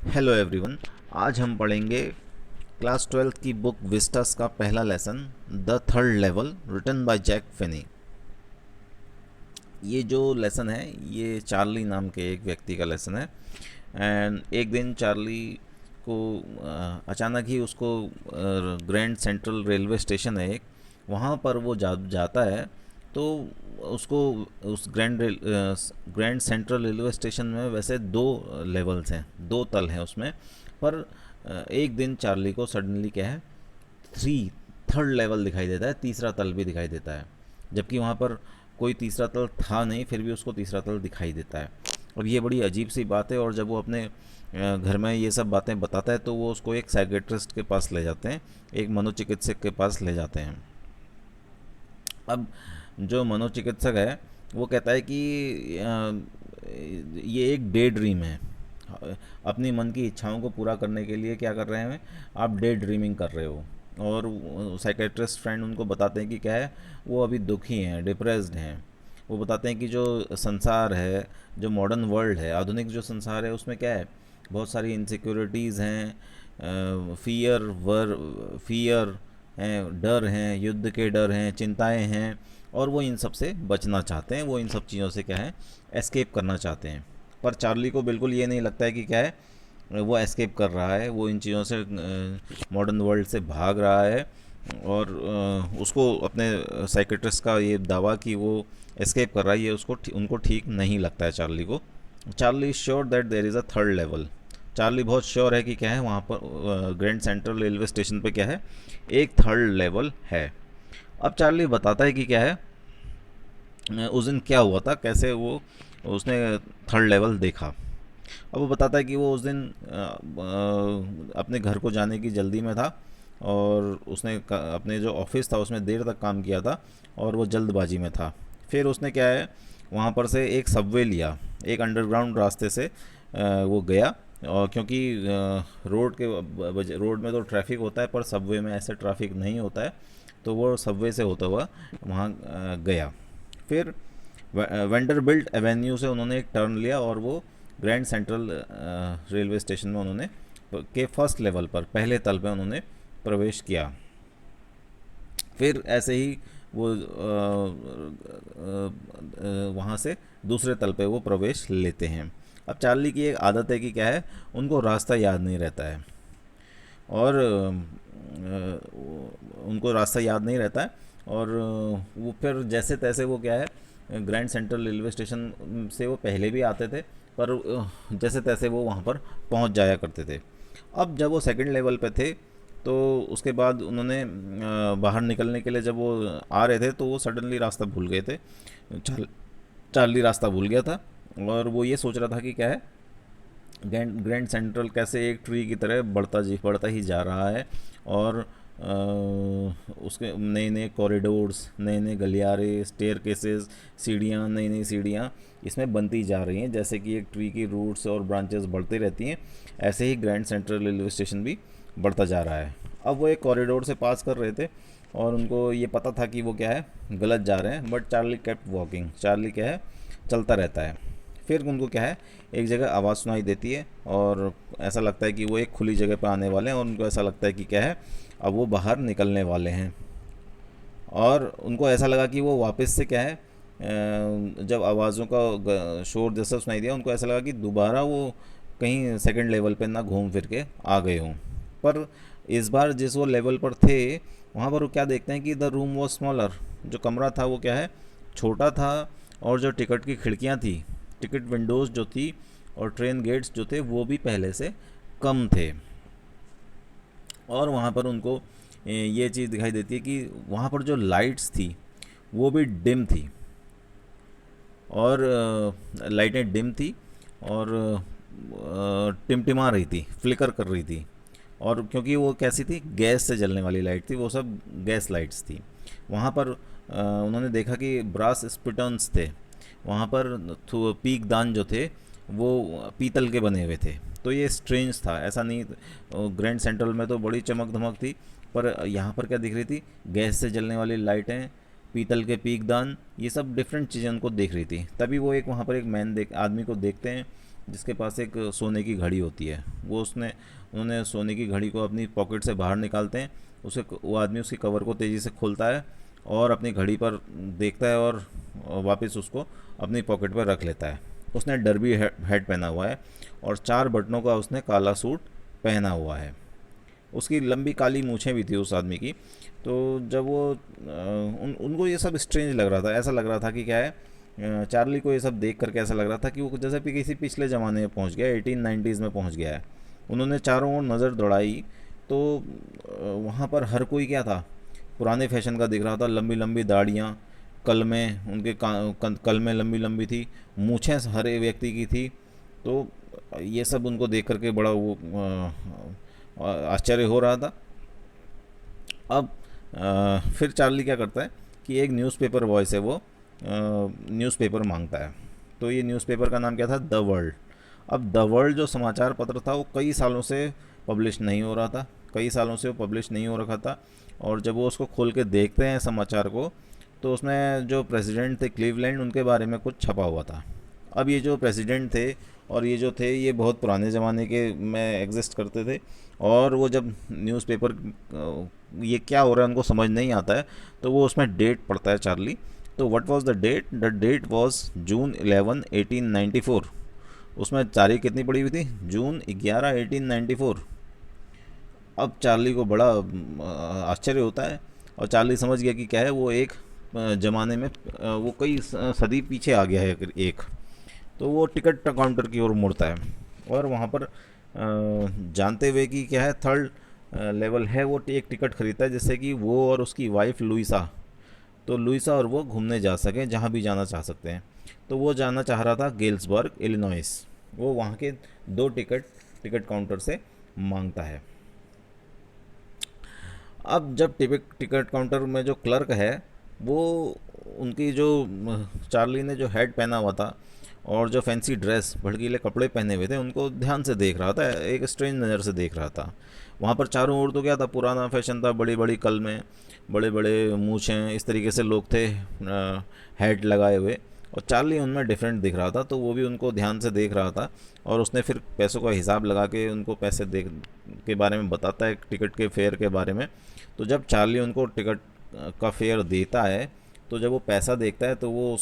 Hello everyone. आज हम पढ़ेंगे क्लास 12th की बुक विस्टास का पहला lesson the third level written by Jack Finney. ये जो लेसन है ये चार्ली नाम के एक व्यक्ति का लेसन है। एंड एक दिन चार्ली को अचानक ही उसको ग्रैंड सेंट्रल रेलवे स्टेशन है एक, वहाँ पर वो जाता है। तो उसको उस ग्रैंड सेंट्रल रेलवे स्टेशन में वैसे दो लेवल्स हैं, दो तल हैं उसमें। पर एक दिन चार्ली को सडनली क्या है, थ्री थर्ड लेवल दिखाई देता है, तीसरा तल भी दिखाई देता है। जबकि वहाँ पर कोई तीसरा तल था नहीं, फिर भी उसको तीसरा तल दिखाई देता है। और ये बड़ी अजीब सी बात है। और जब वो अपने घर में ये सब बातें बताता है तो वो उसको एक साइकेट्रिस्ट के पास ले जाते हैं, एक मनोचिकित्सक के पास ले जाते हैं। अब जो मनोचिकित्सक है वो कहता है कि ये एक डे ड्रीम है। अपनी मन की इच्छाओं को पूरा करने के लिए क्या कर रहे हैं, आप डे ड्रीमिंग कर रहे हो। और साइकेट्रिस्ट फ्रेंड उनको बताते हैं कि क्या है, वो अभी दुखी हैं, डिप्रेस्ड हैं। वो बताते हैं कि जो संसार है, जो मॉडर्न वर्ल्ड है, आधुनिक जो संसार है, उसमें क्या है, बहुत सारी इनसिक्योरिटीज़ हैं, फियर हैं, डर हैं, युद्ध के डर हैं, चिंताएं हैं। और वो इन सब से बचना चाहते हैं, वो इन सब चीज़ों से क्या है, एस्केप करना चाहते हैं। पर चार्ली को बिल्कुल ये नहीं लगता है कि क्या है वो एस्केप कर रहा है, वो इन चीज़ों से, मॉडर्न वर्ल्ड से भाग रहा है। और उसको अपने साइकेट्रिस्ट का ये दावा कि वो एस्केप कर रहा है, ये उनको ठीक नहीं लगता है चार्ली को। Charlie is sure that there is a third level. Charlie बहुत श्योर है कि क्या है, वहाँ पर ग्रैंड सेंट्रल रेलवे स्टेशन पे क्या है, एक थर्ड लेवल है। अब चार्ली बताता है कि क्या है, उस दिन क्या हुआ था, कैसे वो उसने थर्ड लेवल देखा। अब वो बताता है कि वो उस दिन अपने घर को जाने की जल्दी में था। और उसने अपने जो ऑफिस था उसमें देर तक काम किया था और वो जल्दबाजी में था। फिर उसने क्या है, वहाँ पर से एक सबवे लिया, एक अंडरग्राउंड रास्ते से वो गया। और क्योंकि रोड में तो ट्रैफिक होता है, पर सबवे में ऐसे ट्रैफिक नहीं होता है, तो वो सबवे से होता हुआ वहाँ गया। फिर वेंडरबिल्ट एवेन्यू से उन्होंने एक टर्न लिया और वो ग्रैंड सेंट्रल रेलवे स्टेशन में उन्होंने के फर्स्ट लेवल पर, पहले तल पे उन्होंने प्रवेश किया। फिर ऐसे ही वो वहाँ से दूसरे तल पे वो प्रवेश लेते हैं। अब चार्ली की एक आदत है कि क्या है, उनको रास्ता याद नहीं रहता है। और उनको रास्ता याद नहीं रहता है। और वो फिर जैसे तैसे वो क्या है, ग्रैंड सेंट्रल रेलवे स्टेशन से वो पहले भी आते थे, पर जैसे तैसे वो वहाँ पर पहुँच जाया करते थे। अब जब वो सेकंड लेवल पे थे तो उसके बाद उन्होंने बाहर निकलने के लिए जब वो आ रहे थे तो वो सडनली रास्ता भूल गए थे। चार्ली रास्ता भूल गया था और वो ये सोच रहा था कि क्या है, ग्रैंड सेंट्रल कैसे एक ट्री की तरह बढ़ता ही जा रहा है। और उसके नए नए कॉरिडोर्स, नए नए गलियारे, स्टेयर केसेस, सीढ़ियाँ, नई नई सीढ़ियाँ इसमें बनती जा रही हैं। जैसे कि एक ट्री की रूट्स और ब्रांचेस बढ़ती रहती हैं, ऐसे ही ग्रैंड सेंट्रल रेलवे स्टेशन भी बढ़ता जा रहा है। अब वो एक कॉरिडोर से पास कर रहे थे और उनको ये पता था कि वो क्या है, गलत जा रहे हैं। But Charlie kept walking, Charlie क्या है, चलता रहता है। फिर उनको क्या है, एक जगह आवाज़ सुनाई देती है और ऐसा लगता है कि वो एक खुली जगह पर आने वाले हैं। और उनको ऐसा लगता है कि क्या है, अब वो बाहर निकलने वाले हैं। और उनको ऐसा लगा कि वो वापस से क्या है, जब आवाज़ों का शोर जैसा सुनाई दिया, उनको ऐसा लगा कि दोबारा वो कहीं सेकंड लेवल पे ना घूम फिर के आ गए हों। पर इस बार जिस वो लेवल पर थे, वहाँ पर वो क्या देखते हैं कि द रूम वॉज स्मॉलर। जो कमरा था वो क्या है, छोटा था। और जो टिकट की खिड़कियाँ थी, टिकट विंडोज़ जो थी और ट्रेन गेट्स जो थे, वो भी पहले से कम थे। और वहाँ पर उनको ये चीज़ दिखाई देती है कि वहाँ पर जो लाइट्स थी वो भी डिम थी। और लाइटें डिम थी और टिमटिमा रही थी, फ्लिकर कर रही थी। और क्योंकि वो कैसी थी, गैस से जलने वाली लाइट थी, वो सब गैस लाइट्स थी। वहाँ पर उन्होंने देखा कि ब्रास स्पिटन्स थे वहाँ पर। पीक दान जो थे वो पीतल के बने हुए थे। तो ये स्ट्रेंज था, ऐसा नहीं। ग्रैंड सेंट्रल में तो बड़ी चमक धमक थी, पर यहाँ पर क्या दिख रही थी, गैस से जलने वाली लाइटें, पीतल के पीक दान, ये सब डिफरेंट चीज़ें उनको देख रही थी। तभी वो एक वहाँ पर एक आदमी को देखते हैं जिसके पास एक सोने की घड़ी होती है, वो उन्होंने सोने की घड़ी को अपनी पॉकेट से बाहर निकालते हैं। उसे वो आदमी उसकी कवर को तेज़ी से खोलता है और अपनी घड़ी पर देखता है और वापस उसको अपनी पॉकेट पर रख लेता है। उसने डर्बी हेड पहना हुआ है और 4 बटनों का उसने काला सूट पहना हुआ है। उसकी लंबी काली मूछें भी थी उस आदमी की। तो जब वो उनको ये सब स्ट्रेंज लग रहा था, ऐसा लग रहा था कि क्या है, चार्ली को ये सब देख करके ऐसा लग रहा था कि वो जैसे कि किसी पिछले ज़माने में पहुंच गया, 1890s में पहुंच गया है। उन्होंने चारों ओर नज़र दौड़ाई तो वहाँ पर हर कोई क्या था, पुराने फैशन का दिख रहा था। लंबी लंबी दाढ़ियाँ, कलमें उनके कलमें लंबी लंबी थी, मूछें हरे व्यक्ति की थी। तो ये सब उनको देख करके बड़ा वो आश्चर्य हो रहा था। अब फिर चार्ली क्या करता है कि एक न्यूज़पेपर बॉय से वो न्यूज़पेपर मांगता है। तो ये न्यूज़पेपर का नाम क्या था, द वर्ल्ड। अब द वर्ल्ड जो समाचार पत्र था वो कई सालों से पब्लिश नहीं हो रहा था, कई सालों से वो पब्लिश नहीं हो रखा था। और जब वो उसको खोल के देखते हैं समाचार को, तो उसमें जो प्रेसिडेंट थे क्लीवलैंड, उनके बारे में कुछ छपा हुआ था। अब ये जो प्रेसिडेंट थे और ये जो थे, ये बहुत पुराने ज़माने के में एग्जिस्ट करते थे। और वो जब न्यूज़पेपर ये क्या हो रहा है उनको समझ नहीं आता है, तो वो उसमें डेट पढ़ता है चार्ली। तो what was the date was June 11 1894। उसमें तारीख कितनी पड़ी हुई थी, जून 11 1894। अब चार्ली को बड़ा आश्चर्य होता है और चार्ली समझ गया कि क्या है, वो एक ज़माने में वो कई सदी पीछे आ गया है एक। तो वो टिकट काउंटर की ओर मुड़ता है और वहाँ पर जानते हुए कि क्या है, थर्ड लेवल है, वो एक टिकट खरीदता है जिससे कि वो और उसकी वाइफ लुइसा, तो लुइसा और वो घूमने जा सकें जहाँ भी जाना चाह सकते हैं। तो वो जाना चाह रहा था गेल्सबर्ग इलिनॉइस। वो वहाँ के 2 टिकट टिकट काउंटर से मांगता है। अब जब टिकट काउंटर में जो क्लर्क है, वो उनकी जो चार्ली ने जो हेड पहना हुआ था और जो फैंसी ड्रेस, भड़कीले कपड़े पहने हुए थे, उनको ध्यान से देख रहा था, एक स्ट्रेंज नज़र से देख रहा था। वहाँ पर चारों ओर तो क्या था, पुराना फैशन था, बड़ी बड़ी कलमें, बड़े बड़े मूछें, इस तरीके से लोग थे हेड लगाए हुए। और चार्ली उनमें डिफरेंट दिख रहा था, तो वो भी उनको ध्यान से देख रहा था। और उसने फिर पैसों का हिसाब लगा के उनको पैसे दे के बारे में बताता है, टिकट के फेयर के बारे में। तो जब चार्ली उनको टिकट का फेयर देता है, तो जब वो पैसा देखता है तो वो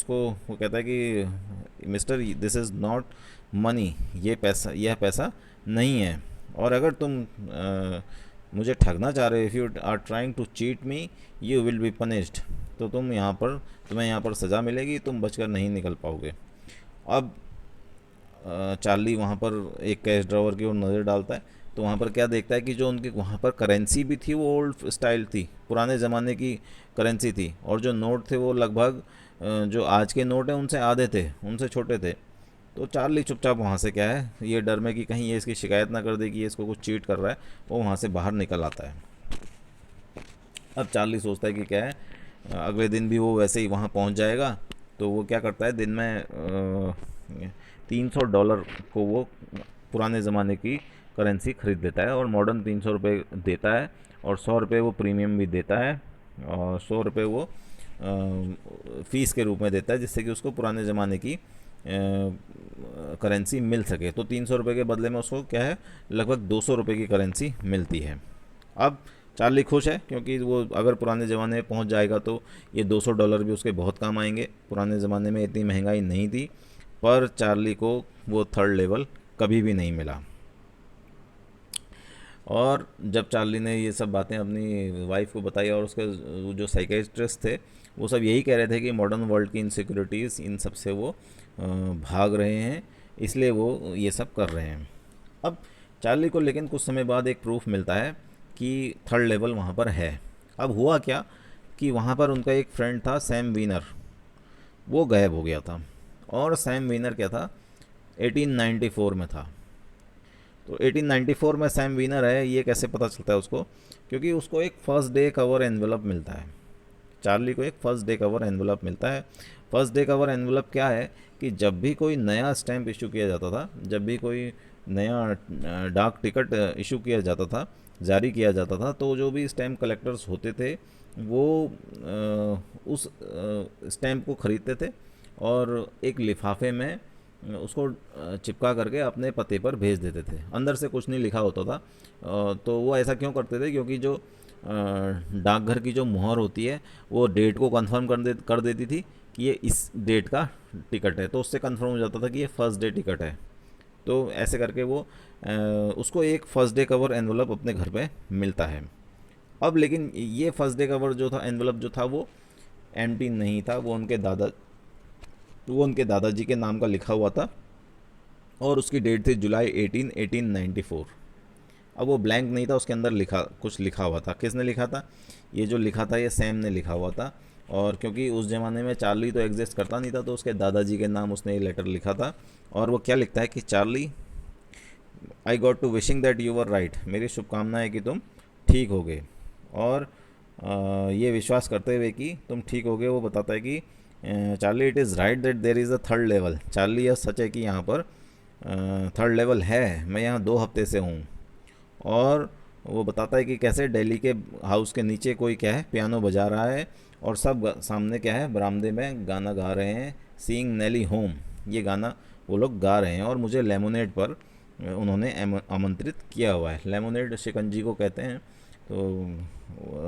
कहता है कि mister, this is not money, यह पैसा नहीं है। और अगर तुम मुझे ठगना चाह रहे हो, if you are trying to cheat me, you will be punished. तो तुम्हें यहाँ पर सज़ा मिलेगी, तुम बचकर नहीं निकल पाओगे। अब चार्ली वहाँ पर एक कैश ड्रॉवर की ओर नज़र डालता है, तो वहाँ पर क्या देखता है कि जो उनकी वहाँ पर करेंसी भी थी, वो ओल्ड स्टाइल थी, पुराने ज़माने की करेंसी थी। और जो नोट थे वो लगभग जो आज के नोट हैं उनसे आधे थे, उनसे छोटे थे। तो चार्ली चुपचाप वहाँ से क्या है, ये डर में कि कहीं ये इसकी शिकायत ना कर दे कि ये इसको कुछ चीट कर रहा है, वो वहाँ से बाहर निकल आता है। अब चार्ली सोचता है कि क्या है, अगले दिन भी वो वैसे ही वहाँ पहुँच जाएगा। तो वो क्या करता है, दिन में $300 को वो पुराने ज़माने की करेंसी खरीद लेता है और मॉडर्न $300 देता है। और $100 वो प्रीमियम भी देता है और $100 वो फ़ीस के रूप में देता है, जिससे कि उसको पुराने ज़माने की करेंसी मिल सके। तो $300 के बदले में उसको क्या है, लगभग $200 की करेंसी मिलती है। अब चार्ली खुश है क्योंकि वो अगर पुराने ज़माने में पहुंच जाएगा तो ये $200 भी उसके बहुत काम आएंगे। पुराने ज़माने में इतनी महंगाई नहीं थी, पर चार्ली को वो थर्ड लेवल कभी भी नहीं मिला। और जब चार्ली ने ये सब बातें अपनी वाइफ को बताई और उसके जो साइकेट्रिस्ट थे, वो सब यही कह रहे थे कि मॉडर्न वर्ल्ड की इनसिक्योरिटीज़, इन सब से वो भाग रहे हैं, इसलिए वो ये सब कर रहे हैं। अब चार्ली को लेकिन कुछ समय बाद एक प्रूफ मिलता है कि थर्ड लेवल वहाँ पर है। अब हुआ क्या कि वहाँ पर उनका एक फ्रेंड था, सैम वीनर, वो गायब हो गया था। और सैम वीनर क्या था, 1894 में था। तो 1894 में सैम वीनर है, ये कैसे पता चलता है उसको, क्योंकि उसको एक फर्स्ट डे कवर एनवेलप मिलता है। चार्ली को एक फर्स्ट डे कवर एनवेलप मिलता है। फर्स्ट डे कवर एनवेलप क्या है कि जब भी कोई नया स्टैम्प इशू किया जाता था, जब भी कोई नया डाक टिकट इशू किया जाता था, जारी किया जाता था, तो जो भी स्टैम्प कलेक्टर्स होते थे वो उस स्टैम्प को ख़रीदते थे और एक लिफाफे में उसको चिपका करके अपने पते पर भेज देते थे। अंदर से कुछ नहीं लिखा होता था। तो वो ऐसा क्यों करते थे, क्योंकि जो डाकघर की जो मुहर होती है वो डेट को कंफर्म कर देती थी कि ये इस डेट का टिकट है, तो उससे कंफर्म हो जाता था कि ये फर्स्ट डे टिकट है। तो ऐसे करके वो उसको एक फर्स्ट डे कवर एनवलप अपने घर पे मिलता है। अब लेकिन ये फर्स्ट डे कवर जो था, एनवलप जो था, वो एम्प्टी नहीं था, वो उनके दादाजी के नाम का लिखा हुआ था और उसकी डेट थी जुलाई 1894। अब वो ब्लैंक नहीं था, उसके अंदर कुछ लिखा हुआ था। किसने लिखा था? ये जो लिखा था ये सैम ने लिखा हुआ था। और क्योंकि उस ज़माने में चार्ली तो एग्जिस्ट करता नहीं था, तो उसके दादाजी के नाम उसने ये लेटर लिखा था। और वो क्या लिखता है कि Charlie, I got to wishing that you were right, मेरी शुभकामनाएं कि तुम ठीक हो गए। और ये विश्वास करते हुए कि तुम ठीक हो गए, वो बताता है कि Charlie, it is right that there is a third level. Charlie, यह सच है कि यहाँ पर थर्ड लेवल है, मैं यहाँ 2 हफ्ते से हूँ। और वो बताता है कि कैसे दिल्ली के हाउस के नीचे कोई क्या है पियानो बजा रहा है और सब सामने क्या है बरामदे में गाना गा रहे हैं, सीइंग नेली होम, ये गाना वो लोग गा रहे हैं। और मुझे लेमोनेड पर उन्होंने आमंत्रित किया हुआ है। लेमोनेड शिकंजी को कहते हैं। तो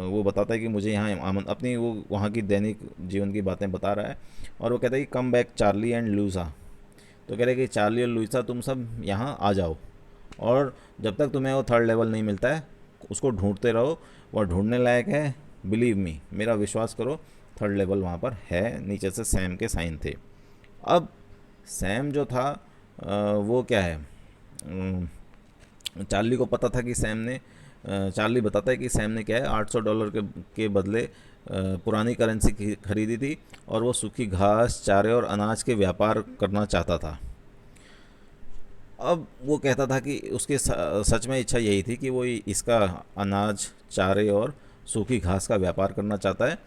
वो बताता है कि मुझे यहाँ अपनी वो वहाँ की दैनिक जीवन की बातें बता रहा है। और वो कहता है कि कम बैक चार्ली एंड लूसा। तो कह रहे कि चार्ली और लूसा तुम सब यहाँ आ जाओ, और जब तक तुम्हें वो थर्ड लेवल नहीं मिलता है उसको ढूंढते रहो, वह ढूंढने लायक है, बिलीव मी, मेरा विश्वास करो, थर्ड लेवल वहाँ पर है। नीचे से सैम के साइन थे। अब सैम जो था वो क्या है, चार्ली को पता था कि चार्ली बताता है कि सैम ने क्या है $800 के बदले पुरानी करेंसी खरीदी थी और वो सूखी घास, चारे और अनाज के व्यापार करना चाहता था। अब वो कहता था कि उसकी सच में इच्छा यही थी कि वो इसका अनाज, चारे और सूखी घास का व्यापार करना चाहता है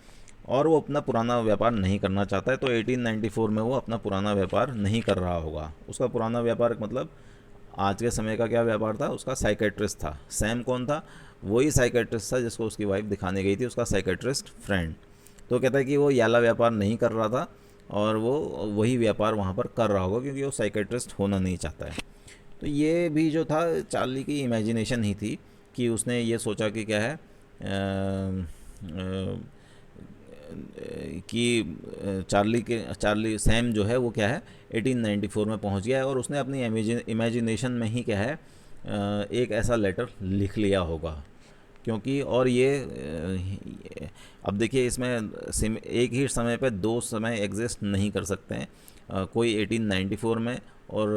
और वो अपना पुराना व्यापार नहीं करना चाहता है। तो 1894 में वो अपना पुराना व्यापार नहीं कर रहा होगा। उसका पुराना व्यापार मतलब आज के समय का क्या व्यापार था, उसका साइकेट्रिस्ट था। सैम कौन था? वही साइकेट्रिस्ट था जिसको उसकी वाइफ दिखाने गई थी, उसका साइकेट्रिस्ट फ्रेंड। तो कहता है कि वो याला व्यापार नहीं कर रहा था और वो वही व्यापार वहाँ पर कर रहा होगा क्योंकि वो साइकेट्रिस्ट होना नहीं चाहता है। तो ये भी जो था चार्ली की इमेजिनेशन ही थी कि उसने ये सोचा कि क्या है कि चार्ली सैम जो है वो क्या है 1894 में पहुंच गया है और उसने अपनी इमेजिनेशन में ही क्या है एक ऐसा लेटर लिख लिया होगा। क्योंकि और अब देखिए इसमें एक ही समय पे 2 समय एग्जिस्ट नहीं कर सकते हैं। कोई 1894 में और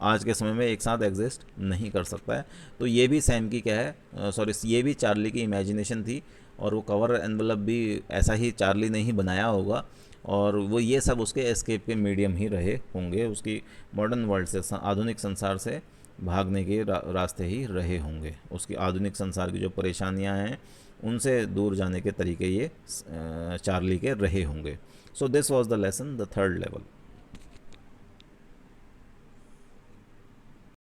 आज के समय में एक साथ एग्जिस्ट नहीं कर सकता है। तो ये भी सैम की क्या है, सॉरी, ये भी चार्ली की इमेजिनेशन थी और वो कवर एनवलप भी ऐसा ही चार्ली ने ही बनाया होगा और वो ये सब उसके एस्केप के मीडियम ही रहे होंगे, उसकी मॉडर्न वर्ल्ड से, आधुनिक संसार से भागने के रास्ते ही रहे होंगे। उसकी आधुनिक संसार की जो परेशानियां हैं उनसे दूर जाने के तरीके ये चार्ली के रहे होंगे। So this was the lesson, the third level.